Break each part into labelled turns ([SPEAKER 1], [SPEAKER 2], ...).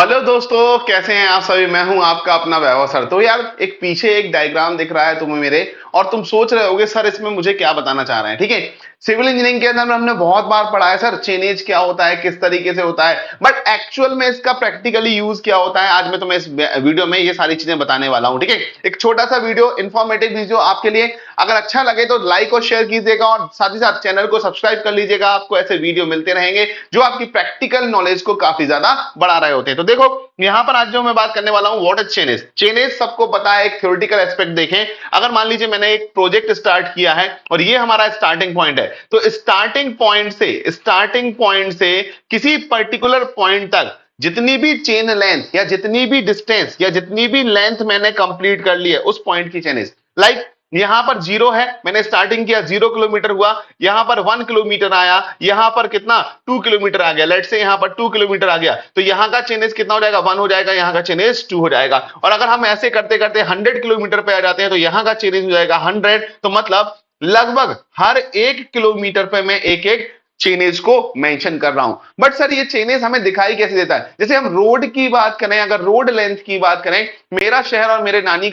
[SPEAKER 1] Hello दोस्तों, कैसे हैं आप सभी। मैं हूं आपका अपना वैभव सर। तो यार एक पीछे एक डायग्राम दिख रहा है तुम्हें मेरे, और तुम सोच रहे होगे सर इसमें मुझे क्या बताना चाह रहे हैं। ठीक है, सिविल इंजीनियरिंग के अंदर हमने बहुत बार पढ़ा है सर चेनेज क्या होता है, किस तरीके से होता है, बट एक्चुअल में इसका प्रैक्टिकली यूज क्या होता है आज मैं तुम्हें इस वीडियो में ये सारी चीजें बताने वाला हूं। ठीक है, एक छोटा सा वीडियो, इंफॉर्मेटिव वीडियो आपके लिए। अगर अच्छा लगे तो लाइक और शेयर कीजिएगा और साथ ही साथ चैनल को सब्सक्राइब कर लीजिएगा। आपको ऐसे वीडियो मिलते रहेंगे जो आपकी प्रैक्टिकल नॉलेज को काफी ज्यादा बढ़ा रहे होते हैं। तो देखो यहां पर आज जो मैं बात करने वाला हूं व्हाट इज चेनेज। चेनेज सबको पता है, एक थ्योरेटिकल एस्पेक्ट देखें। अगर मान लीजिए मैंने एक प्रोजेक्ट स्टार्ट किया है और ये हमारा स्टार्टिंग पॉइंट है, तो स्टार्टिंग पॉइंट से किसी पर्टिकुलर पॉइंट तक जितनी भी चेन लेंथ या जितनी भी डिस्टेंस या जितनी भी लेंथ मैंने कंप्लीट कर ली है उस पॉइंट की चेनेज। लाइक यहां पर 0 है, मैंने स्टार्टिंग किया 0 किलोमीटर हुआ, यहां पर 1 किलोमीटर आया, यहां पर कितना 2 किलोमीटर आ गया। लेट्स से यहां पर 2 किलोमीटर आ गया, तो यहां का चेनेज कितना हो जाएगा 1 हो जाएगा, यहां का चेनेज 2 हो जाएगा। और अगर हम ऐसे करते करते 100 किलोमीटर पे आ जाते हैं तो यहां का चेनेज हो जाएगा 100। तो मतलब लगभग हर 1 किलोमीटर पे मैं एक एक चेनेज को मेंशन कर रहा हूं। बट सर ये चेनेज हमें दिखाई कैसे देता है। जैसे हम रोड की बात करें, अगर रोड लेंथ की बात करें, मेरा शहर और मेरे नानी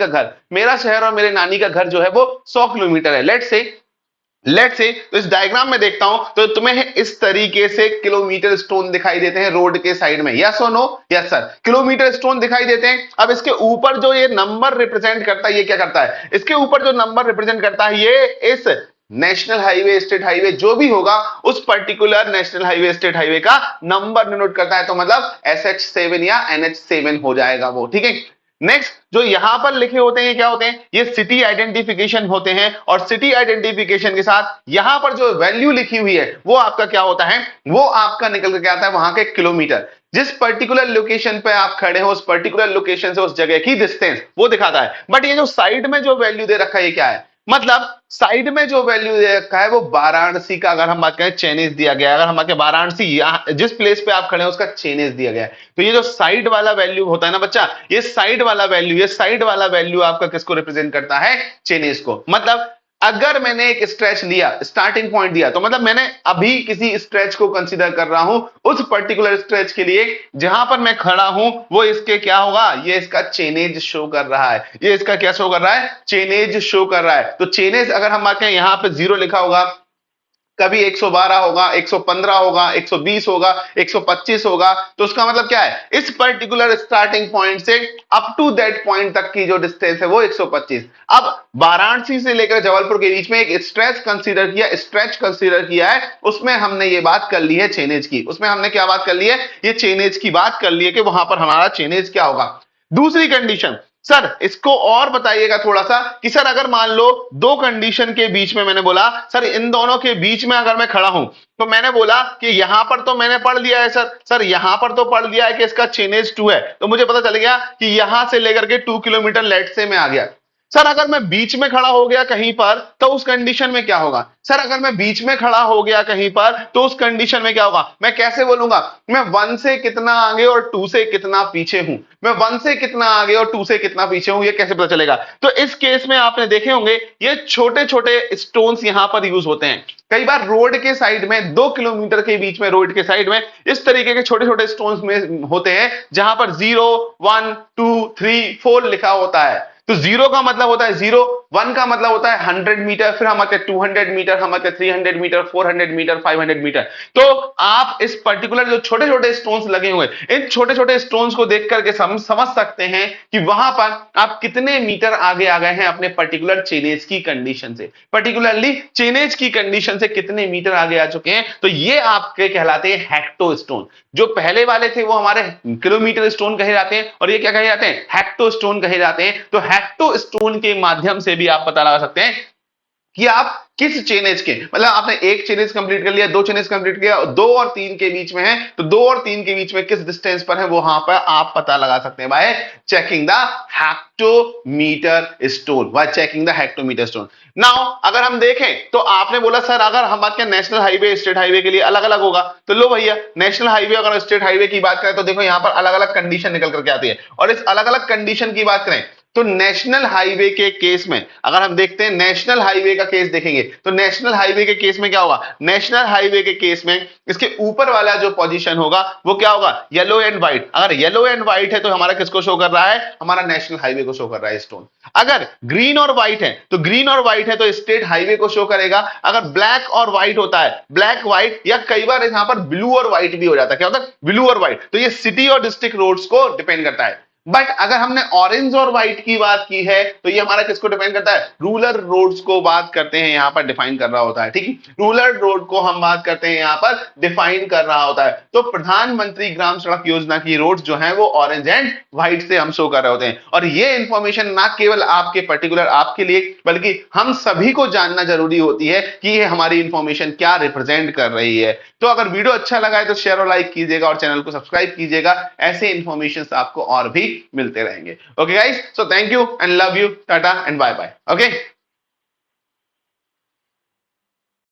[SPEAKER 1] का घर जो है वो 100 किलोमीटर है। लेट्स से तो इस डायग्राम में देखता हूं तो तुम्हें इस तरीके से किलोमीटर स्टोन दिखाई देते हैं रोड के साइड में। यस और no? Yes sir, kilometre stone दिखाई देते हैं। अब इसके ऊपर जो ये नंबर रिप्रेजेंट करता है, ये क्या करता है, इसके ऊपर जो नंबर रिप्रेजेंट करता है ये इस नेशनल हाईवे, स्टेट हाईवे जो भी होगा उस particular national highway, state highway का नंबर डिनोट करता है। तो मतलब SH7 या NH7 हो जाएगा वो। ठीक है, नेक्स्ट जो यहां पर लिखे होते हैं क्या होते हैं, ये सिटी आइडेंटिफिकेशन होते हैं। और सिटी आइडेंटिफिकेशन के साथ यहां पर जो वैल्यू लिखी हुई है वो आपका क्या होता है, वो आपका निकल के आता है वहां के किलोमीटर। जिस पर्टिकुलर लोकेशन पे आप खड़े हो उस पर्टिकुलर लोकेशन से उस जगह की डिस्टेंस वो दिखाता है। बट ये जो साइड में जो वैल्यू दे रखा है ये क्या है, मतलब साइड में जो वैल्यू दे रखा है वो वाराणसी का, अगर हम बात करें चेनेज दिया गया है। अगर हम वाराणसी जिस प्लेस पे आप खड़े हैं उसका चेनेज दिया गया है। तो ये जो साइड वाला वैल्यू होता है ना बच्चा, ये साइड वाला वैल्यू आपका किसको रिप्रेजेंट करता है, चेनेज को। मतलब अगर मैंने एक स्ट्रेच लिया, स्टार्टिंग पॉइंट दिया, तो मतलब मैंने अभी किसी स्ट्रेच को कंसीडर कर रहा हूं, उस पर्टिकुलर स्ट्रेच के लिए जहां पर मैं खड़ा हूं वो इसके क्या होगा, ये इसका चेनेज शो कर रहा है। ये इसका क्या शो कर रहा है, चेनेज शो कर रहा है। तो चेनेज अगर हम बात करें यहां पे 0 लिखा होगा, कभी 112 होगा, 115 होगा, 120 होगा, 125 होगा, तो उसका मतलब क्या है, इस पर्टिकुलर स्टार्टिंग पॉइंट से अप टू दैट पॉइंट तक की जो डिस्टेंस है वो 125। अब वाराणसी से लेकर जबलपुर के बीच में एक स्ट्रेच कंसीडर किया है, उसमें हमने ये बात कर ली है चेनेज की। उसमें हमने क्या बात कर ली है, ये चेनेज की बात कर ली है कि वहां पर हमारा चेनेज क्या होगा। दूसरी कंडीशन सर इसको और बताइएगा थोड़ा सा कि सर अगर मान लो दो कंडीशन के बीच में, मैंने बोला सर इन दोनों के बीच में अगर मैं खड़ा हूं, तो मैंने बोला कि यहां पर तो मैंने पढ़ लिया है सर यहां पर तो पढ़ लिया है कि इसका चेनेज 2 है, तो मुझे पता चल गया कि यहां से लेकर के 2 किलोमीटर लेट से मैं आ गया। सर अगर मैं बीच में खड़ा हो गया कहीं पर तो उस कंडीशन में क्या होगा, सर अगर मैं बीच में खड़ा हो गया कहीं पर तो उस कंडीशन में क्या होगा, मैं कैसे बोलूंगा, मैं 1 से कितना आगे और 2 से कितना पीछे हूं, मैं 1 से कितना आगे और 2 से कितना पीछे हूं, ये कैसे पता चलेगा। तो इस केस में आपने देखे होंगे ये छोटे छोटे स्टोन्स यहां पर यूज होते हैं। कई बार रोड के साइड में 2 किलोमीटर के बीच में रोड के साइड में इस तरीके के छोटे छोटे स्टोन्स में होते हैं जहां पर 0 1 2 3 4 लिखा होता है। तो 0 का मतलब होता है 0, 1 का मतलब होता है 100 मीटर, फिर हम आते हैं 200 मीटर, हम आते हैं 300 मीटर, 400 मीटर, 500 मीटर। तो आप इस पर्टिकुलर जो छोटे छोटे स्टोन्स लगे हुए, इन छोटे छोटे स्टोन्स को देख करके समझ सकते हैं कि वहां पर आप कितने मीटर आगे आ गए हैं अपने पर्टिकुलर चेनेज की कंडीशन से, पर्टिकुलरली चेनेज की कंडीशन से कितने मीटर आगे आ चुके हैं। तो ये आपके कहलाते हैं हेक्टो स्टोन। जो पहले वाले थे वो हमारे किलोमीटर स्टोन कहे जाते हैं और ये क्या कहे जाते हैं, हेक्टो स्टोन कहे जाते हैं। तो हेक्टो स्टोन के माध्यम से भी आप पता लगा सकते हैं कि आप किस चेनेज के, मतलब आपने एक चेनेज कंप्लीट कर लिया, 2 चेनेज कंप्लीट किया, 2 और 3 के बीच में है, तो 2 और 3 के बीच में किस डिस्टेंस पर है वो वहां पर आप पता लगा सकते हैं bye checking the hectometre stone, bye checking the hectometre stone. Now अगर हम देखें तो आपने बोला सर अगर हम बात करें नेशनल हाईवे, स्टेट हाईवे के लिए अलग अलग होगा, तो लो भैया नेशनल हाईवे अगर स्टेट हाईवे की बात करें तो देखो यहां पर अलग अलग कंडीशन निकल करके आती है। और इस अलग अलग कंडीशन की बात करें तो नेशनल हाईवे के केस में अगर हम देखते हैं, नेशनल हाईवे का केस देखेंगे तो नेशनल हाईवे के केस में क्या होगा, नेशनल हाईवे के केस में इसके ऊपर वाला जो पोजीशन होगा वो क्या होगा, येलो एंड व्हाइट। अगर येलो एंड व्हाइट है तो हमारा किसको शो कर रहा है, हमारा नेशनल हाईवे को शो कर रहा है स्टोन। अगर ग्रीन और व्हाइट है तो ग्रीन और व्हाइट है तो स्टेट हाईवे को शो करेगा। अगर ब्लैक और व्हाइट होता है, ब्लैक व्हाइट, या कई बार यहां पर ब्लू और व्हाइट भी हो जाता है, क्या होता है, ब्लू और व्हाइट, तो ये सिटी और डिस्ट्रिक्ट रोड्स को डिपेंड करता है। बट अगर हमने ऑरेंज और व्हाइट की बात की है तो ये हमारा किसको डिपेंड करता है, रूरल रोड्स को बात करते हैं, यहां पर डिफाइन कर रहा होता है, ठीक है, रूरल रोड को हम बात करते हैं यहां पर डिफाइन कर रहा होता है। तो प्रधानमंत्री ग्राम सड़क योजना की रोड्स जो हैं वो ऑरेंज एंड व्हाइट से हम शो कर रहे होते हैं। और ये इंफॉर्मेशन ना केवल आपके पर्टिकुलर आपके लिए बल्कि हम सभी को जानना जरूरी होती है कि ये हमारी इंफॉर्मेशन क्या रिप्रेजेंट कर रही है। तो अगर वीडियो अच्छा लगा है तो शेयर और लाइक कीजिएगा और चैनल को सब्सक्राइब कीजिएगा, ऐसे इंफॉर्मेशन आपको और भी मिलते रहेंगे। Okay guys, so thank you and love you, tata and bye bye. Okay.